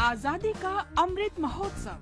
आजादी का अमृत महोत्सव।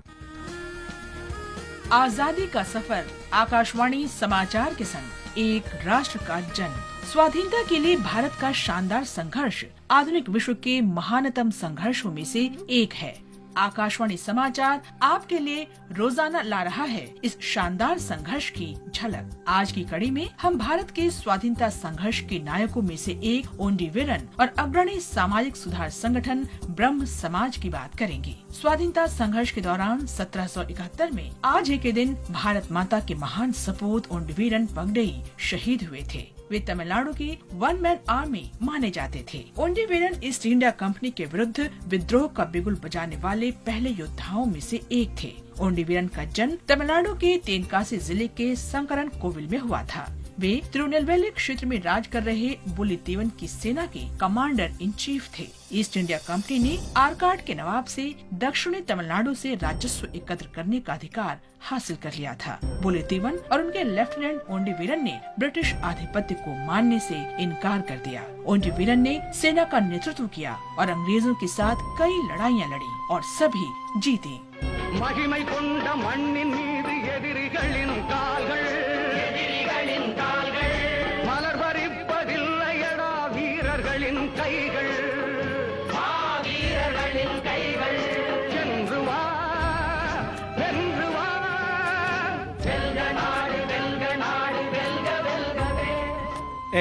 आजादी का सफर आकाशवाणी समाचार के संग एक राष्ट्र का जन्म। स्वाधीनता के लिए भारत का शानदार संघर्ष आधुनिक विश्व के महानतम संघर्षों में से एक है। आकाशवाणी समाचार आपके लिए रोजाना ला रहा है इस शानदार संघर्ष की झलक। आज की कड़ी में हम भारत के स्वाधीनता संघर्ष के नायकों में से एक ओंडी वीरन और अग्रणी सामाजिक सुधार संगठन ब्रह्म समाज की बात करेंगे। स्वाधीनता संघर्ष के दौरान 1771 में आज ही के दिन भारत माता के महान सपूत ओंडी वीरन पगडई शहीद हुए थे। वे तमिलनाडु की वन मैन आर्मी माने जाते थे। ओंडी वीरन ईस्ट इंडिया कंपनी के विरुद्ध विद्रोह का बिगुल बजाने वाले पहले योद्धाओं में से एक थे। ओंडी वीरन का जन्म तमिलनाडु के तेनकासी जिले के संकरन कोविल में हुआ था। वे तिरुनेलवेली क्षेत्र में राज कर रहे बुलितीवन की सेना के कमांडर इन चीफ थे। ईस्ट इंडिया कंपनी ने आरकाड के नवाब से दक्षिणी तमिलनाडु से राजस्व एकत्र करने का अधिकार हासिल कर लिया था। बुलितीवन और उनके लेफ्टिनेंट ओंडी वीरन ने ब्रिटिश आधिपत्य को मानने से इनकार कर दिया। ओंडी वीरन ने सेना का नेतृत्व किया और अंग्रेजों के साथ कई लड़ाइयाँ लड़ी और सभी जीती। மகிமை கொண்ட மண்ணின் மீது எதிரிகளின் கால்கள் மலர் பறிப்பதில்லையடா வீரர்களின் கைகள் சென்று வா வென்று வா வெல்க நாடு வெல்க நாடு வெல்க வெல்கவே।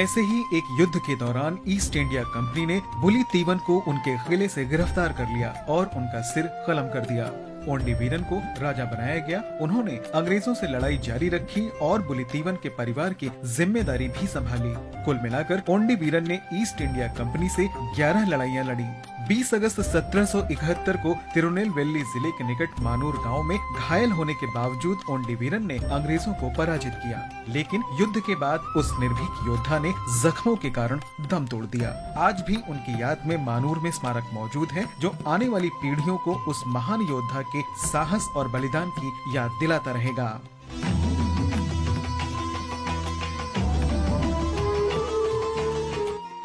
ऐसे ही एक युद्ध के दौरान ईस्ट इंडिया कंपनी ने बुलितीवन को उनके किले से गिरफ्तार कर लिया और उनका सिर कलम कर दिया। ओंडी वीरन को राजा बनाया गया। उन्होंने अंग्रेजों से लड़ाई जारी रखी और बुलितीवन के परिवार की जिम्मेदारी भी संभाली। कुल मिलाकर ओंडी वीरन ने ईस्ट इंडिया कंपनी से 11 लड़ाइयाँ लड़ी। 20 अगस्त 1771 को तिरुनेलवेली जिले के निकट मानूर गांव में घायल होने के बावजूद ओंडी वीरन ने अंग्रेजों को पराजित किया, लेकिन युद्ध के बाद उस निर्भीक योद्धा ने जख्मों के कारण दम तोड़ दिया। आज भी उनकी याद में मानूर में स्मारक मौजूद है, जो आने वाली पीढ़ियों को उस महान योद्धा के साहस और बलिदान की याद दिलाता रहेगा।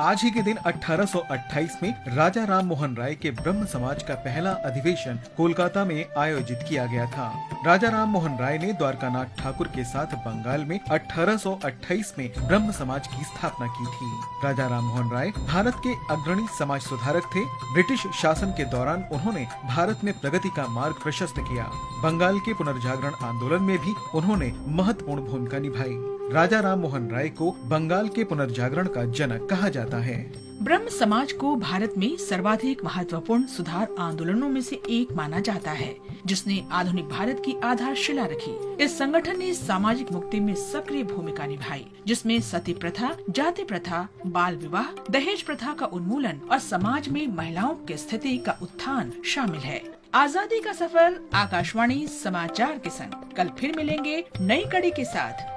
आज ही के दिन 1828 में राजा राम मोहन राय के ब्रह्म समाज का पहला अधिवेशन कोलकाता में आयोजित किया गया था। राजा राम मोहन राय ने द्वारकानाथ ठाकुर के साथ बंगाल में 1828 में ब्रह्म समाज की स्थापना की थी। राजा राम मोहन राय भारत के अग्रणी समाज सुधारक थे। ब्रिटिश शासन के दौरान उन्होंने भारत में प्रगति का मार्ग प्रशस्त किया। बंगाल के पुनर्जागरण आंदोलन में भी उन्होंने महत्वपूर्ण भूमिका निभाई। राजा राम मोहन राय को बंगाल के पुनर्जागरण का जनक कहा जाता है। ब्रह्म समाज को भारत में सर्वाधिक महत्वपूर्ण सुधार आंदोलनों में से एक माना जाता है, जिसने आधुनिक भारत की आधारशिला रखी। इस संगठन ने सामाजिक मुक्ति में सक्रिय भूमिका निभाई, जिसमें सती प्रथा, जाति प्रथा, बाल विवाह, दहेज प्रथा का उन्मूलन और समाज में महिलाओं की स्थिति का उत्थान शामिल है। आजादी का सफर आकाशवाणी समाचार के संग कल फिर मिलेंगे नई कड़ी के साथ।